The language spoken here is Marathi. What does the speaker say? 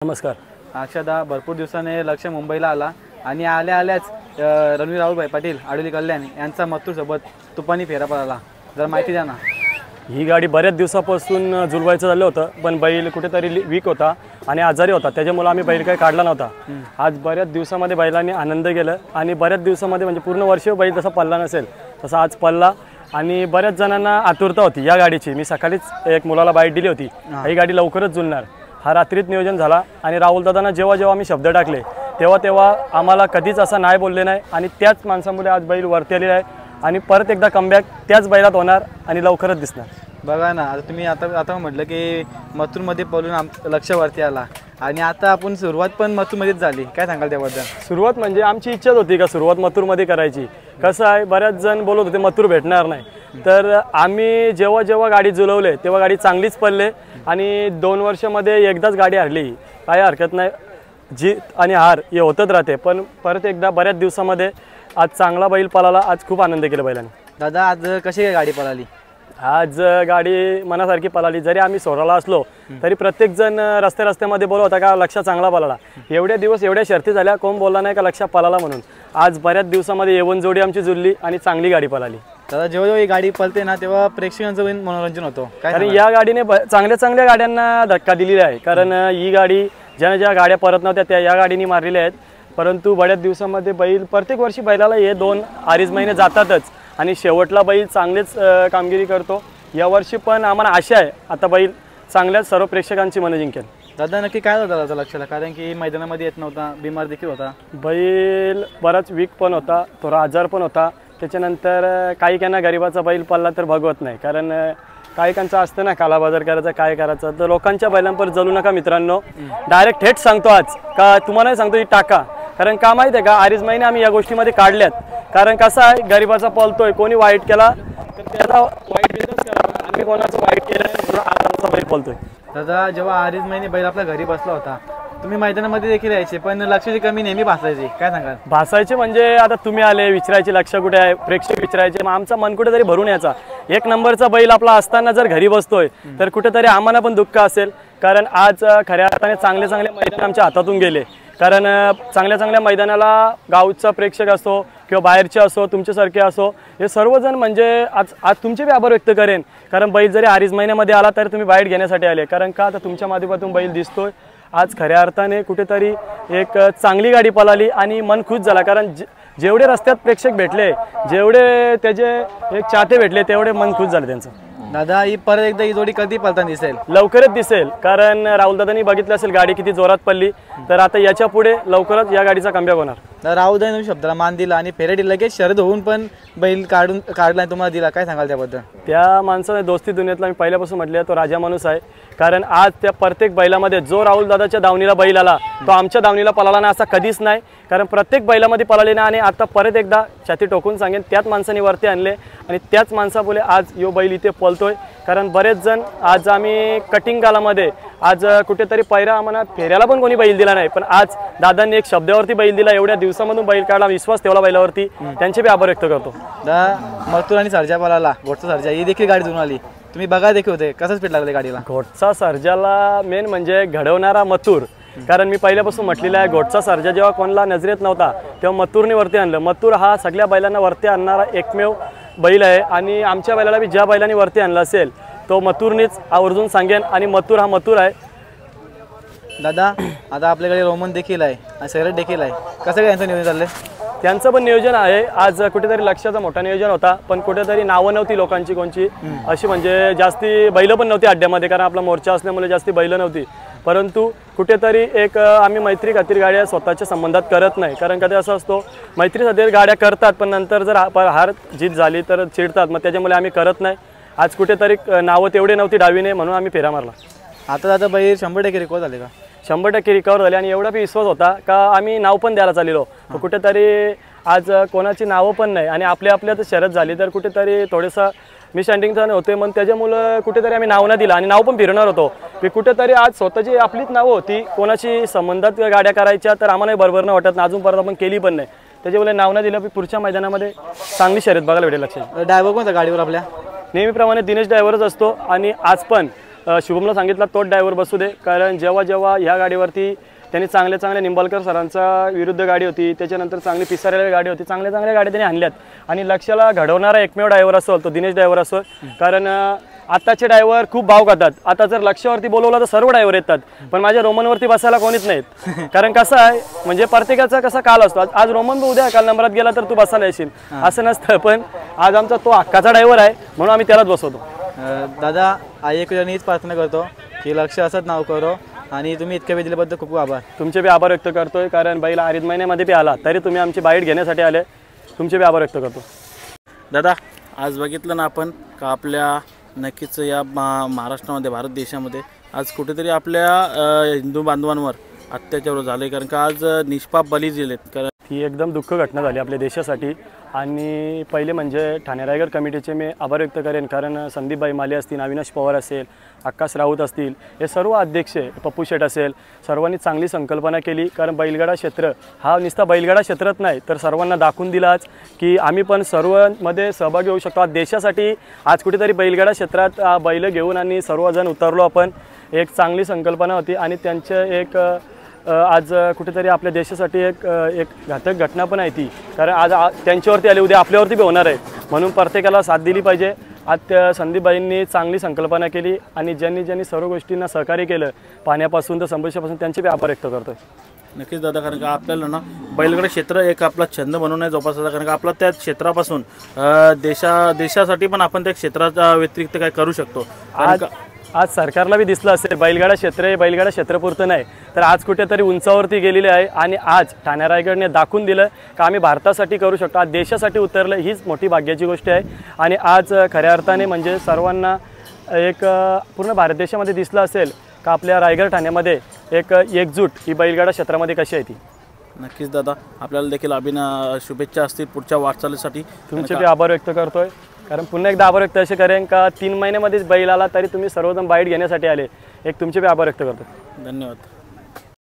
नमस्कार. अक्षदा भरपूर दिवसाने लक्ष मुंबईला आला आणि आल्याच रणवीर राहुल पाटील आडोली कल्याण यांचा मथुर सोबत तुपानी फेरा पळाला. जरा माहिती द्या ना. ही गाडी बऱ्याच दिवसापासून जुळवायचं झालं होतं, पण बैल कुठेतरी वीक होता आणि आजारी होता, त्याच्यामुळे आम्ही बैल काही काढला नव्हता. आज बऱ्याच दिवसामध्ये बैलांनी आनंद केला आणि बऱ्याच दिवसामध्ये म्हणजे पूर्ण वर्ष बैल जसा पळला नसेल तसा आज पळला आणि बऱ्याच जणांना आतुरता होती या गाडीची. मी सकाळीच एक मुलाला बाईट दिली होती, ही गाडी लवकरच जुळणार. हा रात्रीत नियोजन झाला आणि राहुल दादांना जेव्हा आम्ही शब्द टाकले तेव्हा आम्हाला कधीच असं नाही बोलले नाही आणि त्याच माणसामुळे आज बैल वरती आलेला आहे आणि परत एकदा कमबॅक त्याच बैलात होणार आणि लवकरच दिसणार. बघा ना, आता तुम्ही आता म्हटलं की मथुरमध्ये पळून लक्ष वरती आला आणि आता आपण सुरुवात पण मथुरमध्येच झाली. काय सांगाल त्याबद्दल? सुरुवात म्हणजे आमची इच्छाच होती का सुरुवात मथुरमध्ये करायची. कसं आहे, बऱ्याच जण बोलत होते मथुर भेटणार नाही, तर आम्ही जेव्हा गाडी जुळवले तेव्हा गाडी चांगलीच पडले आणि 2 वर्षामध्ये एकदाच गाडी हरली, काय हरकत नाही. जीत आणि हार हे होतच राहते, पण परत एकदा बऱ्याच दिवसामध्ये आज चांगला बैल पळाला. आज खूप आनंद केला बैलांनी. दादा, आज कशी काय गाडी पळाली? आज गाडी मनासारखी पळाली. जरी आम्ही सोडायला असलो तरी प्रत्येक जण रस्त्यामध्ये बोलत होता का लक्ष चांगला पळाला. एवढे दिवस एवढ्या शर्ती झाल्या, कोण बोलला नाही का लक्ष पळाला म्हणून. आज बऱ्याच दिवसामध्ये येवन जोडी आमची जुळली आणि चांगली गाडी पळाली. दादा, जेव्हा ही गाडी पळते ना तेव्हा प्रेक्षकांचं मनोरंजन होतं. कारण या गाडीने चांगल्या गाड्यांना धक्का दिलेला आहे. कारण ही गाडी ज्या गाड्या परत नव्हत्या त्या या गाडीने मारलेल्या आहेत, परंतु बऱ्याच दिवसामध्ये बैल प्रत्येक वर्षी बैलाला हे 2-2.5 महिने जातातच आणि शेवटला बैल चांगलेच कामगिरी करतो. यावर्षी पण आम्हाला आशा आहे आता बैल चांगल्याच सर्व प्रेक्षकांची मन जिंकेल. दादा, नक्की काय होतं दादा लक्षाला? कारण की मैदानामध्ये येत नव्हता, बिमार देखील होता. बैल बराच वीक पण होता, थोडा आजार पण होता. त्याच्यानंतर काही काहींना गरिबाचा बैल पडला तर भगवत नाही, कारण काही काहींचं असतं ना काला बाजार करायचा काय करायचं. तर लोकांच्या बैलांपर जळू नका मित्रांनो. डायरेक्ट थेट सांगतो आज का तुम्हाला सांगतो ही टाका. कारण का माहिती आहे का, 2.5 महिने आम्ही या गोष्टीमध्ये काढल्यात. कारण कसं आहे, गरिबाचा पळतोय, कोणी वाईट केला तर त्याला वाईट बिझनेस करा. आम्ही कोणाचं वाईट केलं आरामचा बैल पळतोय. दादा, जेव्हा 2.5 महिने बैल आपल्या घरी बसला होता, तुम्ही मैदानामध्ये देखील यायचे, पण लक्षाची कमी नेहमी भासायची. काय सांगाल? भासायचे म्हणजे आता तुम्ही आले विचारायचे लक्ष कुठे आहे, प्रेक्षक विचारायचे, मग आमचा मन कुठेतरी भरून यायचा. 1 नंबरचा बैल आपला असताना जर घरी बसतोय तर कुठेतरी आम्हाला पण दुःख असेल. कारण आज खऱ्या अर्थाने चांगले मैदान आमच्या हातातून गेले. कारण चांगल्या मैदानाला गावचा प्रेक्षक असो किंवा बाहेरचे असो, तुमच्यासारखे असो, हे सर्वजण म्हणजे आज तुमचे बी आभार व्यक्त करेन. कारण बैल जरी 2.5 महिन्यामध्ये आला तर तुम्ही बाईट घेण्यासाठी आले. कारण का, आता तुमच्या माध्यमातून बैल दिसतोय. आज खऱ्या अर्थाने कुठेतरी एक चांगली गाडी पळाली आणि मन खुश झाला. कारण जेवढे रस्त्यात प्रेक्षक भेटले, जेवढे त्याचे एक चाहते भेटले, तेवढे मन खुश झाले त्यांचं. दादा, ही परत एकदा ही जोडी कधी पळताना दिसेल? लवकरच दिसेल. कारण राहुल दादांनी बघितलं असेल गाडी किती जोरात पडली, तर आता याच्या पुढे लवकरच या गाडीचा कमबॅक होणार. राहुल दादांनी शब्दाला मान दिला आणि फेऱ्याटी लगेच शर्यत होऊन पण बैल काढला तुम्हाला दिला. काय सांगाल त्याबद्दल? त्या माणसाने दोस्ती दुनियेतला मी पहिल्यापासून म्हटलं तो राजा माणूस आहे. कारण आज त्या प्रत्येक बैलामध्ये जो राहुल दादाच्या दावणीला बैल आला तो आमच्या दावणीला पळाला नाही असा कधीच नाही. कारण प्रत्येक बैलामध्ये पळाले ना. आणि आता परत एकदा छाती टोकून सांगेन, त्याच माणसाने वरती आणले आणि त्याच माणसामुळे आज यो बैल इथे पळतोय. कारण बरेच जण आज आम्ही कटिंग गालामध्ये आज कुठेतरी पैरा आम्हाला फेऱ्याला पण कोणी बैल दिला नाही, पण आज दादांनी एक शब्दावरती बैल दिला. एवढ्या दिवसामधून बैल काढला, विश्वास ठेवला बैलावरती, त्यांचे बी आभार व्यक्त करतो. मथुर आणि सर्जा पळाला, घोटचा सर्जा, ही देखील गाडी जुळून आली. तुम्ही बघा देखील होते, कसं स्पीड लागले गाडीला? घोटचा सर्जाला मेन म्हणजे घडवणारा मथुर. कारण मी पहिल्यापासून म्हटलेलं आहे, घोटचा सर्जा जेव्हा कोणाला नजरेत नव्हता तेव्हा मथुरने वरती आणलं. मथुर हा सगळ्या बैलांना वरती आणणारा एकमेव बैल आहे आणि आमच्या बैलाला बी ज्या बैलांनी वरती आणलं असेल तो मथुरनेच आवर्जून सांगेन. आणि मथुर हा मथुर आहे. दादा, आता आपल्याकडे रोमन देखील आहे आणि सैरट देखील आहे, कसं काय यांचं नियोजन चाललंय? त्यांचं पण नियोजन आहे. आज कुठेतरी लक्षाचा मोठा नियोजन होता, पण कुठेतरी नावं नव्हती लोकांची कोणची अशी, म्हणजे जास्ती बैलं पण नव्हती अड्ड्यामध्ये. कारण आपला मोर्चा असल्यामुळे जास्ती बैलं नव्हती. परंतु कुठेतरी एक आम्ही मैत्री खातीर गाड्या स्वतःच्या संबंधात करत नाही. कारण कधी असं असतो, मैत्री खातीर गाड्या करतात पण नंतर जर हार जीत झाली तर चिडतात, मग त्याच्यामुळे आम्ही करत नाही. आज कुठेतरी नावं तेवढे नव्हती डावीने म्हणून आम्ही फेरा मारला. आता दादा बैल 100% रिकवर झाले का? 100% रिकवर झाले आणि एवढा बी विश्वास होता का आम्ही नाव पण द्यायला चाललेलो. तर कुठेतरी आज कोणाची नावं पण नाही आणि आपल्यात शर्यत झाली तर कुठेतरी थोडंसं मिसअंडरस्टँडिंग होते. मग त्याच्यामुळं कुठेतरी आम्ही नाव नाही दिलं आणि नाव पण फिरणार होतो. की कुठेतरी आज स्वतःची आपलीच नावं होती, कोणाची संबंधात गाड्या करायच्या तर आम्हालाही बरोबर न वाटत ना, अजून परत आपण केली पण नाही. त्याच्यामुळे नाव नाही दिलं. पुढच्या मैदानामध्ये चांगली शर्यत बघायला भेटेल. लक्षात ड्रायव्हर कोणता गाडीवर आपल्या? नेहमीप्रमाणे दिनेश ड्रायव्हरच असतो आणि आज पण शुभमला सांगितलं तोच ड्रायव्हर बसू दे, कारण जेव्हा जेव्हा ह्या गाडीवरती त्यांनी चांगल्या निंबाळकर सरांचा विरुद्ध गाडी होती, त्याच्यानंतर चांगली पिसारेली गाडी होती, चांगल्या गाड्या त्यांनी आणल्यात आणि लक्षाला घडवणारा एकमेव ड्रायव्हर असो तो दिनेश ड्रायव्हर असो, कारण आताचे ड्रायव्हर खूप भाव खातात. आता जर लक्षावरती बोलवलं तर सर्व ड्रायव्हर येतात, पण माझ्या रोमनवरती बसायला कोणीच नाहीत. कारण कसं आहे म्हणजे प्रत्येकाचा कसा काल असतो, आज रोमन उद्या काल नंबरात गेला तर तू बसायला येशील असं नसतं, पण आज आमचा तो हक्काचा ड्रायव्हर आहे म्हणून आम्ही त्यालाच बसवतो. दादा आई हीच प्रार्थना करतो की लक्ष असंच नाव करो आणि तुम्ही इतक्या वेळ दिल्याबद्दल खूप खूप आभार. तुमचे बी आभार व्यक्त करतोय, कारण बैल 2.5 महिन्यामध्ये बी आला तरी तुम्ही आमची बाईट घेण्यासाठी आले, तुमचे बी आभार व्यक्त करतो. दादा आज बघितलं ना आपण का आपल्या नक्कीच या महाराष्ट्रामध्ये भारत देशामध्ये आज कुठेतरी आपल्या हिंदू बांधवांवर अत्याचार झाले, कारण का आज निष्पाप बली दिलेत. कारण ही एकदम दुःख घटना झाली आपल्या देशासाठी. आणि पहिले म्हणजे ठाणे रायगड कमिटीचे मी आभार व्यक्त करेन, कारण संदीपभाई माले असतील, अविनाश पवार असेल, आकाश राऊत असतील, हे सर्व अध्यक्ष, पप्पू शेठ असेल, सर्वांनी चांगली संकल्पना केली. कारण बैलगाडा क्षेत्र हा नुसता बैलगाडा क्षेत्रात नाही तर सर्वांना दाखवून दिलाच की आम्ही पण सर्वांमध्ये सहभागी होऊ शकतो. आज देशासाठी आज कुठेतरी बैलगाडा क्षेत्रात बैल घेऊन आणि सर्वजण उतरलो आपण. एक चांगली संकल्पना होती आणि त्यांचं एक आज कुठेतरी आपल्या देशासाठी एक घातक घटना पण आहे ती, कारण आज त्यांच्यावरती आले उद्या आपल्यावरती बी होणार आहे, म्हणून प्रत्येकाला साथ दिली पाहिजे. आज त्या संदीपबाईंनी चांगली संकल्पना केली आणि ज्यांनी सर्व गोष्टींना सहकार्य केलं पाण्यापासून तर संभूषापासून त्यांचे बी आभार व्यक्त करतोय. नक्कीच दादा, कारण का आपल्याला ना बैलगाडा क्षेत्र एक आपला छंद म्हणून नाही जोपासायचा, कारण का आपला त्या क्षेत्रापासून देशासाठी पण आपण त्या क्षेत्राच्या व्यतिरिक्त काय करू शकतो. आज सरकारला बी दिसलं असेल बैलगाडा क्षेत्र हे बैलगाडा क्षेत्रपुरतं नाही तर आज कुठेतरी उंचावरती गेलेले आहे आणि आज ठाणे रायगडने दाखवून दिलं का आम्ही भारतासाठी करू शकतो. आज देशासाठी उतरलं हीच मोठी भाग्याची गोष्ट आहे. आणि आज खऱ्या अर्थाने म्हणजे सर्वांना एक पूर्ण भारत देशामध्ये दिसलं असेल का आपल्या रायगड ठाण्यामध्ये एक एकजूट ही बैलगाडा क्षेत्रामध्ये कशी आहे ती. नक्कीच दादा, आपल्याला देखील शुभेच्छा असतील पुढच्या वाटचालीसाठी. तुमचे बी आभार व्यक्त करतोय, कारण पुन्हा एकदा आभार व्यक्त असे करेन का 3 महिन्यामध्येच बैल आला तरी तुम्ही सर्वजण बाईट घेण्यासाठी आले. एक तुमचे बी आभार व्यक्त करतो. धन्यवाद.